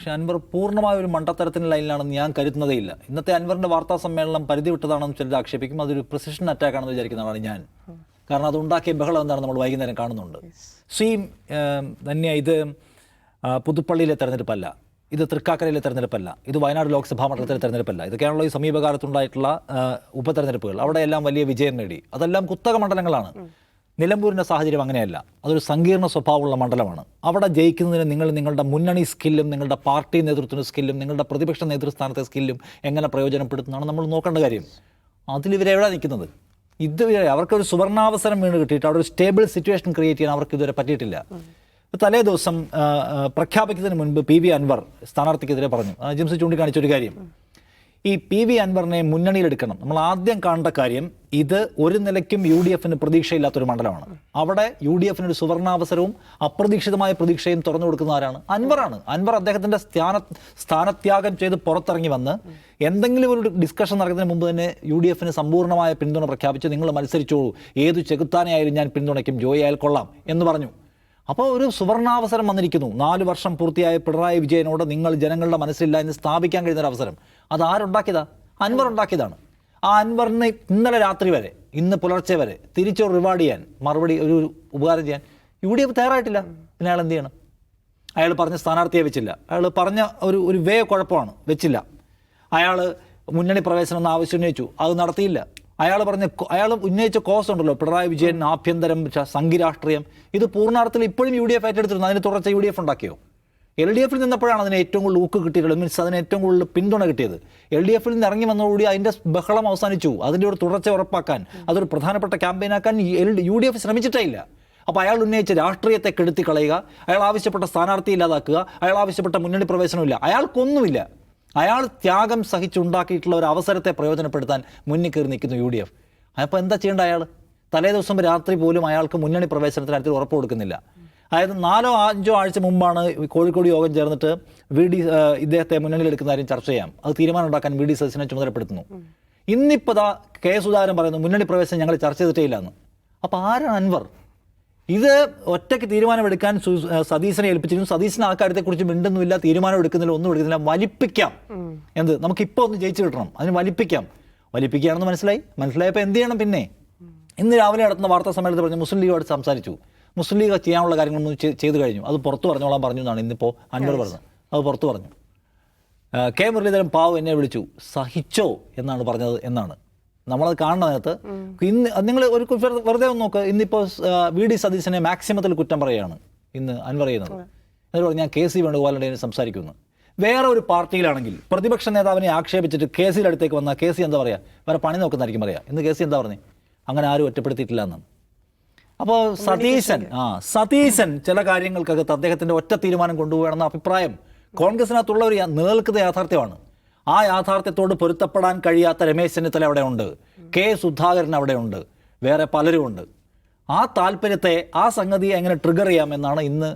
പക്ഷേ അൻവർ പൂർണ്ണമായ ഒരു മണ്ടത്തരത്തിന് ലൈനിലാണെന്ന് ഞാൻ കരുതുന്നതേയില്ല. ഇന്നത്തെ അൻവറിൻ്റെ വാർത്താ സമ്മേളനം പരിധി വിട്ടതാണെന്ന് ചിലർ ആക്ഷേപിക്കും. അതൊരു പ്രിസിഷൻ അറ്റാക്കാണെന്ന് വിചാരിക്കുന്നതാണ് ഞാൻ. കാരണം അത് ഉണ്ടാക്കിയ ബഹളം എന്താണ് നമ്മൾ വൈകുന്നേരം കാണുന്നുണ്ട്. ധന്യ, ഇത് പുതുപ്പള്ളിയിലെ തെരഞ്ഞെടുപ്പല്ല, ഇത് തൃക്കാക്കരയിലെ തെരഞ്ഞെടുപ്പല്ല, ഇത് വയനാട് ലോക്സഭാ മണ്ഡലത്തിലെ തെരഞ്ഞെടുപ്പല്ല. ഇതൊക്കെയാണല്ലോ ഈ സമീപകാലത്തുണ്ടായിട്ടുള്ള ഉപതെരഞ്ഞെടുപ്പുകൾ. അവിടെയെല്ലാം വലിയ വിജയം നേടി. അതെല്ലാം കുത്തക മണ്ഡലങ്ങളാണ്. നിലമ്പൂരിൻ്റെ സാഹചര്യം അങ്ങനെയല്ല. അതൊരു സങ്കീർണ്ണ സ്വഭാവമുള്ള മണ്ഡലമാണ്. അവിടെ ജയിക്കുന്നതിന് നിങ്ങളുടെ മുന്നണി സ്കില്ലും നിങ്ങളുടെ പാർട്ടി നേതൃത്വത്തിൻ്റെ സ്കില്ലും നിങ്ങളുടെ പ്രതിപക്ഷ നേതൃസ്ഥാനത്തെ സ്കില്ലും എങ്ങനെ പ്രയോജനപ്പെടുത്തുന്നതാണ് നമ്മൾ നോക്കേണ്ട കാര്യം. അതിലിവരെവിടെ നിൽക്കുന്നത്? ഇതുവരെ അവർക്കൊരു സുവർണാവസരം വീണ് കിട്ടിയിട്ട് അവിടെ ഒരു സ്റ്റേബിൾ സിറ്റുവേഷൻ ക്രിയേറ്റ് ചെയ്യാൻ അവർക്ക് ഇതുവരെ പറ്റിയിട്ടില്ല. തലേ ദിവസം പ്രഖ്യാപിക്കുന്നതിന് മുൻപ് PV അൻവർ സ്ഥാനാർത്ഥിക്കെതിരെ പറഞ്ഞു. ജിംസ് ചൂണ്ടിക്കാണിച്ചൊരു കാര്യം, ഈ PV അൻവറിനെ മുന്നണിയിലെടുക്കണം. നമ്മൾ ആദ്യം കാണേണ്ട കാര്യം, ഇത് ഒരു നിലയ്ക്കും UDFന് പ്രതീക്ഷയില്ലാത്തൊരു മണ്ഡലമാണ്. അവിടെ UDFന് ഒരു സുവർണാവസരവും അപ്രതീക്ഷിതമായ പ്രതീക്ഷയും തുറന്നു കൊടുക്കുന്ന ആരാണ്? അൻവറാണ്. അൻവർ അദ്ദേഹത്തിൻ്റെ സ്ഥാനത്യാഗം ചെയ്ത് പുറത്തിറങ്ങി വന്ന് എന്തെങ്കിലും ഒരു ഡിസ്കഷൻ നടക്കുന്നതിന് മുമ്പ് തന്നെ UDFന് സമ്പൂർണ്ണമായ പിന്തുണ പ്രഖ്യാപിച്ച് നിങ്ങൾ മത്സരിച്ചോളൂ, ഏതു ചെകുത്താനെയായാലും ഞാൻ പിന്തുണയ്ക്കും, ജോയി ആയാൽ കൊള്ളാം എന്ന് പറഞ്ഞു. അപ്പോൾ ഒരു സുവർണാവസരം വന്നിരിക്കുന്നു. 4 വർഷം പൂർത്തിയായ പിണറായി വിജയനോട് നിങ്ങൾ ജനങ്ങളുടെ മനസ്സിലില്ല എന്ന് സ്ഥാപിക്കാൻ കഴിയുന്ന ഒരു അവസരം. അത് ആരുണ്ടാക്കിയതാ? അൻവർ ഉണ്ടാക്കിയതാണ്. ആ അൻവറിന് ഇന്നലെ രാത്രി വരെ, ഇന്ന് പുലർച്ചെ വരെ തിരിച്ചു റിവാർഡ് ചെയ്യാൻ, മറുപടി ഒരു ഉപകാരം ചെയ്യാൻ UDF തയ്യാറായിട്ടില്ല. പിന്നെ അയാൾ എന്ത് ചെയ്യണം? അയാൾ പറഞ്ഞ സ്ഥാനാർത്ഥിയെ വെച്ചില്ല. അയാൾ പറഞ്ഞ ഒരു വേ കുഴപ്പമാണ്, വെച്ചില്ല. അയാൾ മുന്നണി പ്രവേശനം എന്ന ആവശ്യം ഉന്നയിച്ചു, അത് നടത്തിയില്ല. അയാൾ ഉന്നയിച്ച കോസ് ഉണ്ടല്ലോ, പിണറായി വിജയൻ ആഭ്യന്തരം സംഘി-രാഷ്ട്രീയം, ഇത് പൂർണ്ണാർത്ഥത്തിൽ ഇപ്പോഴും UDF ഏറ്റെടുത്തിരുന്നു. അതിന് തുടർച്ച UDF ഉണ്ടാക്കിയോ? LDFിൽ നിന്നപ്പോഴാണ് അതിന് ഏറ്റവും കൂടുതൽ ഊക്ക് കിട്ടിയിട്ടുള്ളത്. മീൻസ് അതിന് ഏറ്റവും കൂടുതൽ പിന്തുണ കിട്ടിയത്. LDFിൽ നിന്ന് ഇറങ്ങി വന്നതോടുകൂടി അതിൻ്റെ ബഹളം അവസാനിച്ചു. അതിൻ്റെ ഒരു തുടർച്ച ഉറപ്പാക്കാൻ, അതൊരു പ്രധാനപ്പെട്ട ക്യാമ്പയിനാക്കാൻ UDF ശ്രമിച്ചിട്ടേ ഇല്ല. അപ്പോൾ അയാൾ ഉന്നയിച്ച രാഷ്ട്രീയത്തെ കെടുത്തി കളയുക, അയാൾ ആവശ്യപ്പെട്ട സ്ഥാനാർത്ഥി ഇല്ലാതാക്കുക, അയാൾ ആവശ്യപ്പെട്ട മുന്നണി പ്രവേശനമില്ല, അയാൾക്കൊന്നുമില്ല. അയാൾ ത്യാഗം സഹിച്ചുണ്ടാക്കിയിട്ടുള്ള ഒരു അവസരത്തെ പ്രയോജനപ്പെടുത്താൻ മുന്നിൽ കയറി നിൽക്കുന്നു UDF. അപ്പോൾ എന്താ ചെയ്യേണ്ട? അയാൾ തലേ ദിവസം രാത്രി പോലും അയാൾക്ക് മുന്നണി പ്രവേശനത്തിന് കാര്യത്തിൽ ഉറപ്പ് കൊടുക്കുന്നില്ല. അതായത് 4-5 ആഴ്ച മുമ്പാണ് കോഴിക്കോട് യോഗം ചേർന്നിട്ട് ഇദ്ദേഹത്തെ മുന്നണിയിലെടുക്കുന്ന കാര്യം ചർച്ച ചെയ്യാം, അത് തീരുമാനം ഉണ്ടാക്കാൻ VD സതീശനെ ചുമതലപ്പെടുത്തുന്നു. ഇന്നിപ്പോൾ K സുധാകരൻ പറയുന്നു മുന്നണി പ്രവേശനം ഞങ്ങൾ ചർച്ച ചെയ്തിട്ടേ ഇല്ലെന്ന്. അപ്പോൾ ആരാണ് അൻവർ? ഇത് ഒറ്റയ്ക്ക് തീരുമാനമെടുക്കാൻ സതീശനെ ഏൽപ്പിച്ചിരുന്നു. സതീശന് ആ കാര്യത്തെക്കുറിച്ച് മിണ്ടുന്നില്ല, തീരുമാനം എടുക്കുന്നില്ല, ഒന്നും എടുക്കുന്നില്ല. വലിപ്പിക്കാം. എന്ത്? നമുക്കിപ്പോൾ ഒന്ന് ജയിച്ചു കിട്ടണം, അതിന് വലിപ്പിക്കുകയാണെന്ന് മനസ്സിലായപ്പോൾ എന്ത് ചെയ്യണം? പിന്നെ ഇന്ന് രാവിലെ നടത്തുന്ന വാർത്താ സമ്മേളനത്തിൽ പറഞ്ഞു മുസ്ലിം ലീഗോട് സംസാരിച്ചു, മുസ്ലിം ലീഗ് ചെയ്യാനുള്ള കാര്യങ്ങളൊന്നും ചെയ്തു കഴിഞ്ഞു, അത് പുറത്തു പറഞ്ഞോളാൻ പറഞ്ഞു എന്നാണ് ഇന്നിപ്പോൾ അൻവർ പറഞ്ഞത്. അത് പുറത്തു പറഞ്ഞു. K മുരളീധരൻ പാവം എന്നെ വിളിച്ചു, സഹിച്ചോ എന്നാണ് പറഞ്ഞത് എന്നാണ് നമ്മളത് കാണുന്നതിനകത്ത്. ഇന്ന് നിങ്ങൾ ഒരു വെറുതെ ഒന്ന് നോക്ക്. ഇന്നിപ്പോൾ VD സതീശനെ മാക്സിമത്തിൽ കുറ്റം പറയുകയാണ് ഇന്ന് അൻവർ ചെയ്യുന്നത്. എന്നിട്ട് പറഞ്ഞു ഞാൻ KC വേണുഗോപാലിൻ്റെ സംസാരിക്കുന്നു. വേറെ ഒരു പാർട്ടിയിലാണെങ്കിൽ പ്രതിപക്ഷ നേതാവിനെ ആക്ഷേപിച്ചിട്ട് KCയുടെ അടുത്തേക്ക് വന്നാൽ KC എന്താ പറയുക? വേറെ പണി നോക്കുന്നതായിരിക്കും പറയുക. ഇന്ന് KC എന്താ പറഞ്ഞത്? അങ്ങനെ ആരും ഒറ്റപ്പെടുത്തിയിട്ടില്ല എന്നാണ്. അപ്പോൾ സതീശൻ ചില കാര്യങ്ങൾക്കകത്ത് അദ്ദേഹത്തിൻ്റെ ഒറ്റ തീരുമാനം കൊണ്ടുപോകണമെന്ന അഭിപ്രായം കോൺഗ്രസിനകത്തുള്ള ഒരു നിലനിൽക്കുന്ന യാഥാർത്ഥ്യമാണ്. ആ യാഥാർത്ഥ്യത്തോട് പൊരുത്തപ്പെടാൻ കഴിയാത്ത രമേശ് ചെന്നിത്തല അവിടെ ഉണ്ട്, K സുധാകരൻ അവിടെ ഉണ്ട്, വേറെ പലരും ഉണ്ട്. ആ താല്പര്യത്തെ, ആ സംഗതിയെ എങ്ങനെ ട്രിഗർ ചെയ്യാമെന്നാണ് ഇന്ന്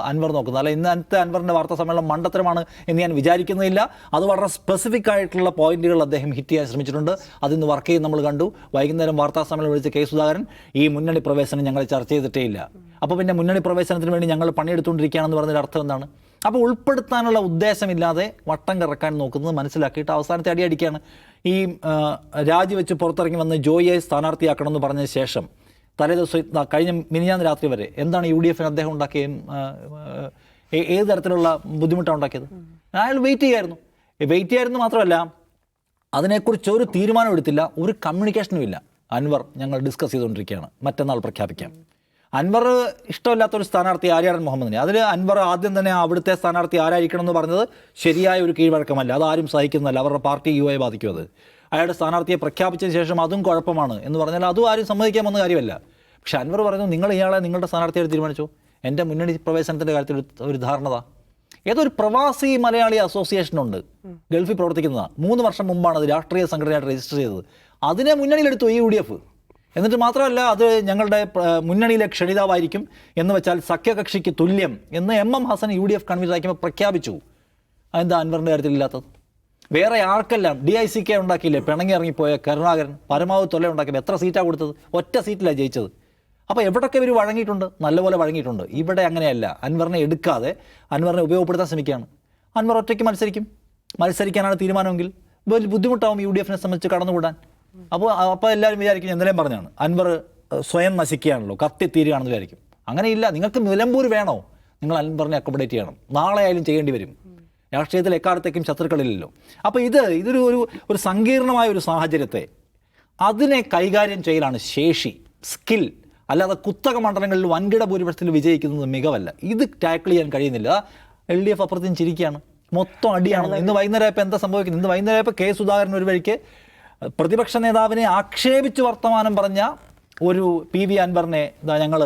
അൻവർ നോക്കുന്നത്. അല്ല, ഇന്നത്തെ അൻവറിൻ്റെ വാർത്താ സമ്മേളനം മണ്ടത്തരമാണ് എന്ന് ഞാൻ വിചാരിക്കുന്നില്ല. അത് വളരെ സ്പെസിഫിക് ആയിട്ടുള്ള പോയിന്റുകൾ അദ്ദേഹം ഹിറ്റ് ചെയ്യാൻ ശ്രമിച്ചിട്ടുണ്ട്. അതിന്ന് വർക്ക് ചെയ്ത് നമ്മൾ കണ്ടു. വൈകുന്നേരം വാർത്താ സമ്മേളനം വിളിച്ച് K സുധാകരൻ ഈ മുന്നണി പ്രവേശനം ഞങ്ങൾ ചർച്ച ചെയ്തിട്ടേ ഇല്ല. അപ്പോൾ പിന്നെ മുന്നണി പ്രവേശനത്തിന് വേണ്ടി ഞങ്ങൾ പണിയെടുത്തുകൊണ്ടിരിക്കുകയാണെന്ന് പറഞ്ഞതിൻ്റെ അർത്ഥം എന്താണ്? അപ്പോൾ ഉൾപ്പെടുത്താനുള്ള ഉദ്ദേശമില്ലാതെ വട്ടം കറക്കാൻ നോക്കുന്നത് മനസ്സിലാക്കിയിട്ട് അവസാനത്തെ അടിയടിക്കുകയാണ്. ഈ രാജിവെച്ച് പുറത്തിറങ്ങി വന്ന് ജോയിയെ സ്ഥാനാർത്ഥിയാക്കണമെന്ന് പറഞ്ഞ ശേഷം തലേ ദിവസം കഴിഞ്ഞ മിനിഞ്ഞാന്ന് രാത്രി വരെ എന്താണ് UDFന് അദ്ദേഹം ഉണ്ടാക്കിയ ഏത് തരത്തിലുള്ള ബുദ്ധിമുട്ടാണ് ഉണ്ടാക്കിയത്? അയാൾ വെയിറ്റ് ചെയ്യായിരുന്നു മാത്രമല്ല അതിനെക്കുറിച്ച് ഒരു തീരുമാനം എടുത്തില്ല, ഒരു കമ്മ്യൂണിക്കേഷനും ഇല്ല. അൻവർ ഞങ്ങൾ ഡിസ്കസ് ചെയ്തുകൊണ്ടിരിക്കുകയാണ്, മറ്റന്നാൾ പ്രഖ്യാപിക്കാം. അൻവർ ഇഷ്ടമില്ലാത്തൊരു സ്ഥാനാർത്ഥി ആര്യാടൻ മുഹമ്മദിനെ, അതിൽ അൻവർ ആദ്യം തന്നെ അവിടുത്തെ സ്ഥാനാർത്ഥി ആരായിരിക്കണം എന്ന് പറഞ്ഞത് ശരിയായ ഒരു കീഴ്വഴക്കമല്ല, അതാരും സഹിക്കുന്നതല്ല, അവരുടെ പാർട്ടി യുവയെ ബാധിക്കും. അത് അയാളുടെ സ്ഥാനാർത്ഥിയെ പ്രഖ്യാപിച്ചതിന് ശേഷം അതും കുഴപ്പമാണ് എന്ന് പറഞ്ഞാൽ അതും ആരും സമ്മതിക്കാൻ വന്ന കാര്യമല്ല. പക്ഷെ അൻവർ പറയുന്നു നിങ്ങൾ ഇയാളെ നിങ്ങളുടെ സ്ഥാനാർത്ഥിയായിട്ട് തീരുമാനിച്ചു, എൻ്റെ മുന്നണി പ്രവേശനത്തിൻ്റെ കാര്യത്തിൽ ഒരു ധാരണത. ഏതൊരു പ്രവാസി മലയാളി അസോസിയേഷനുണ്ട്, ഗൾഫിൽ പ്രവർത്തിക്കുന്നതാണ്. 3 വർഷം മുമ്പാണ് അത് രാഷ്ട്രീയ സംഘടനയായിട്ട് രജിസ്റ്റർ ചെയ്തത്. അതിനെ മുന്നണിയിലെടുത്തു ഈ UDF. എന്നിട്ട് മാത്രമല്ല അത് ഞങ്ങളുടെ മുന്നണിയിലെ ക്ഷണിതാവായിരിക്കും എന്ന് വെച്ചാൽ സഖ്യകക്ഷിക്ക് തുല്യം എന്ന് MM ഹസൻ UDF കൺവീനർ ആക്കിയപ്പോൾ പ്രഖ്യാപിച്ചു. അതെന്താ അൻവറിൻ്റെ കാര്യത്തിൽ ഇല്ലാത്തത്? വേറെ ആർക്കെല്ലാം DICK ഉണ്ടാക്കിയില്ലേ? പിണങ്ങി ഇറങ്ങിപ്പോയ കരുണാകരൻ പരമാവധി തൊല്ല ഉണ്ടാക്കിയപ്പോൾ എത്ര സീറ്റാണ് കൊടുത്തത്? ഒറ്റ സീറ്റിലാണ് ജയിച്ചത്. അപ്പോൾ എവിടെയൊക്കെ ഇവർ വഴങ്ങിയിട്ടുണ്ട്, നല്ലപോലെ വഴങ്ങിയിട്ടുണ്ട്. ഇവിടെ അങ്ങനെയല്ല. അൻവറിനെ എടുക്കാതെ അൻവറിനെ ഉപയോഗപ്പെടുത്താൻ ശ്രമിക്കുകയാണ്. അൻവർ ഒറ്റയ്ക്ക് മത്സരിക്കാനാണ് തീരുമാനമെങ്കിൽ വലിയ ബുദ്ധിമുട്ടാവും UDF-നെ സംബന്ധിച്ച് കടന്നുകൂടാൻ. അപ്പോൾ എല്ലാവരും വിചാരിക്കും എന്തെങ്കിലും പറഞ്ഞാണ് അൻവർ സ്വയം നശിക്കുകയാണല്ലോ, കത്തിത്തീരുകയാണെന്ന് വിചാരിക്കും. അങ്ങനെയില്ല. നിങ്ങൾക്ക് നിലമ്പൂർ വേണോ, നിങ്ങൾ അൻവറിനെ അക്കോമഡേറ്റ് ചെയ്യണം. നാളെ ആയാലും ചെയ്യേണ്ടി വരും. രാഷ്ട്രീയത്തിൽ എക്കാലത്തേക്കും ശത്രുക്കളില്ലല്ലോ. അപ്പോൾ ഇതൊരു ഒരു സങ്കീർണമായ ഒരു സാഹചര്യത്തെ അതിനെ കൈകാര്യം ചെയ്യലാണ് ശേഷി, സ്കിൽ. അല്ലാതെ കുത്തക മണ്ഡലങ്ങളിൽ വൻകിട ഭൂരിപക്ഷത്തിൽ വിജയിക്കുന്നത് മികവല്ല. ഇത് ടാക്കിൾ ചെയ്യാൻ കഴിയുന്നില്ല. LDF അപ്പുറത്തും ചിരിക്കുകയാണ്, മൊത്തം അടിയാണ്. ഇന്ന് വൈകുന്നേരം എന്താ സംഭവിക്കുന്നത്? ഇന്ന് വൈകുന്നേരം കെ സുധാകരൻ ഒരു വഴിക്ക് പ്രതിപക്ഷ നേതാവിനെ ആക്ഷേപിച്ച് വർത്തമാനം പറഞ്ഞ ഒരു PV അൻവറിനെ ഞങ്ങൾ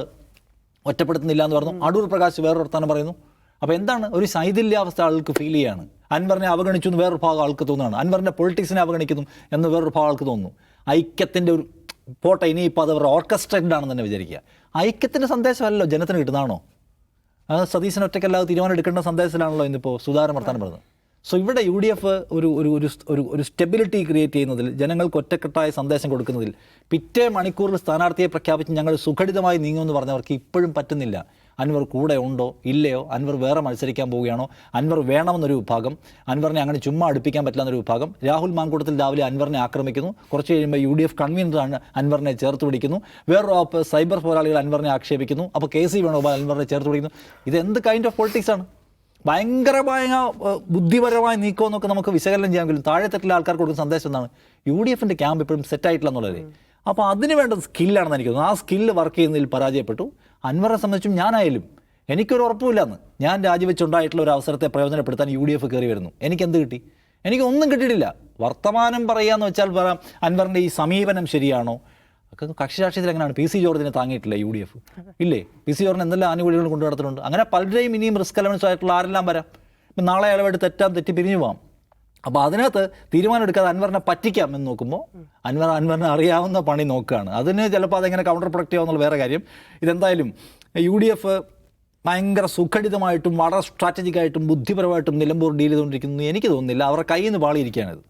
ഒറ്റപ്പെടുത്തുന്നില്ല എന്ന് പറഞ്ഞു. അടൂർ പ്രകാശ് വേറൊരു വർത്തമാനം പറയുന്നു. അപ്പോൾ എന്താണ്? ഒരു ശൈഥില്യാവസ്ഥ ആൾക്ക് ഫീൽ ചെയ്യാണ്. അൻവറിനെ അവഗണിച്ചു എന്ന് വേറൊരു ഭാഗം ആൾക്ക് തോന്നുകയാണ്. അൻവറിൻ്റെ പൊളിറ്റിക്സിനെ അവഗണിക്കുന്നു എന്ന് വേറൊരു ഭാഗം ആൾക്ക് തോന്നുന്നു. ഐക്യത്തിൻ്റെ ഒരു പോട്ടെ, ഇനിയിപ്പോൾ അത് അവരുടെ ഓർക്കസ്ട്രേറ്റഡ് ആണെന്ന് തന്നെ വിചാരിക്കുക. ഐക്യത്തിൻ്റെ സന്ദേശമല്ലല്ലോ ജനത്തിന് കിട്ടുന്നതാണോ? അത് സതീശൻ ഒറ്റയ്ക്കല്ലാതെ തീരുമാനം എടുക്കേണ്ട സന്ദേശത്തിലാണല്ലോ ഇന്നിപ്പോൾ സുധാകരൻ വർത്താനം പറഞ്ഞത്. സോ ഇവിടെ UDF ഒരു സ്റ്റെബിലിറ്റി ക്രിയേറ്റ് ചെയ്യുന്നതിൽ, ജനങ്ങൾക്ക് ഒറ്റക്കെട്ടായ സന്ദേശം കൊടുക്കുന്നതിൽ, പിറ്റേ മണിക്കൂറിൽ സ്ഥാനാർത്ഥിയെ പ്രഖ്യാപിച്ച് ഞങ്ങൾ സുഘടിതമായി നീങ്ങുമെന്ന് പറഞ്ഞവർക്ക് ഇപ്പോഴും പറ്റുന്നില്ല. അൻവർ കൂടെ ഉണ്ടോ ഇല്ലയോ, അൻവർ വേറെ മത്സരിക്കാൻ പോവുകയാണോ, അൻവർ വേണമെന്നൊരു വിഭാഗം, അൻവറിനെ അങ്ങനെ ചുമ്മാ അടുപ്പിക്കാൻ പറ്റില്ല എന്നൊരു വിഭാഗം. രാഹുൽ മാങ്കൂട്ടത്തിൽ രാവിലെ അൻവറിനെ ആക്രമിക്കുന്നു, കുറച്ച് കഴിയുമ്പോൾ UDF കൺവീനറാണ് അൻവറിനെ ചേർത്ത് പിടിക്കുന്നു, വേറൊരു സൈബർ പോരാളികൾ അൻവറിനെ ആക്ഷേപിക്കുന്നു, അപ്പോൾ KC വേണുഗോപാൽ അൻവറിനെ ചേർത്ത് പിടിക്കുന്നു. ഇതെന്ത് കൈൻഡ് ഓഫ് പൊളിറ്റിക്സ് ആണ്? ഭയങ്കരമായ ബുദ്ധിപരമായ നീക്കം എന്നൊക്കെ നമുക്ക് വിശകലനം ചെയ്യാമെങ്കിലും താഴെ തട്ടിലെ ആൾക്കാർക്ക് കൊടുക്കുന്ന സന്ദേശം എന്താണ്? UDF-ൻ്റെ ക്യാമ്പ് ഇപ്പോഴും സെറ്റായിട്ടില്ല എന്നുള്ളത്. അപ്പോൾ അതിന് വേണ്ട സ്കില്ലാണെന്ന് എനിക്ക് തോന്നുന്നു. ആ സ്കില്ല് വർക്ക് ചെയ്യുന്നതിൽ പരാജയപ്പെട്ടു. അൻവറിനെ സംബന്ധിച്ചും ഞാനായാലും എനിക്കൊരു ഉറപ്പുമില്ലെന്ന്. ഞാൻ രാജിവെച്ചുണ്ടായിട്ടുള്ള ഒരു അവസരത്തെ പ്രയോജനപ്പെടുത്താൻ UDF കയറി വരുന്നു. എനിക്കെന്ത് കിട്ടി? എനിക്കൊന്നും കിട്ടിയിട്ടില്ല. വർത്തമാനം പറയാന്ന് വെച്ചാൽ പറയാം അൻവറിൻ്റെ ഈ സമീപനം ശരിയാണോ? കക്ഷി രാഷ്ട്രീയത്തിൽ എങ്ങനെയാണ്? PC ജോർജിനെ താങ്ങിയിട്ടില്ല UDF ഇല്ലേ? PC ജോർജിന് എന്തെല്ലാം ആനുകൂല്യങ്ങൾ കൊണ്ടു നടത്തുന്നുണ്ട്. അങ്ങനെ പലരെയും ഇനിയും റിസ്ക് എലവൻസ് ആയിട്ടുള്ള ആരെല്ലാം വരാം. ഇപ്പം നാളെ ഇടപെട്ട് തെറ്റി പിരിഞ്ഞു പോകാം. അപ്പോൾ അതിനകത്ത് തീരുമാനം എടുക്കാതെ അൻവറിനെ പറ്റിക്കാം എന്ന് നോക്കുമ്പോൾ അൻവറിനെ അറിയാവുന്ന പണി നോക്കുകയാണ്. അതിന് ചിലപ്പോൾ അതെങ്ങനെ കൗണ്ടർ പ്രൊഡക്റ്റീവ് ആവുന്നുള്ള വേറെ കാര്യം. ഇതെന്തായാലും UDF ഭയങ്കര സുഘടിതമായിട്ടും വളരെ സ്ട്രാറ്റജിക്കായിട്ടും ബുദ്ധിപരമായിട്ടും നിലമ്പൂർ ഡീൽ ചെയ്തുകൊണ്ടിരിക്കുന്നു എനിക്ക് തോന്നുന്നില്ല. അവരുടെ കയ്യിൽ നിന്ന് പാളിയിരിക്കുകയാണിത്.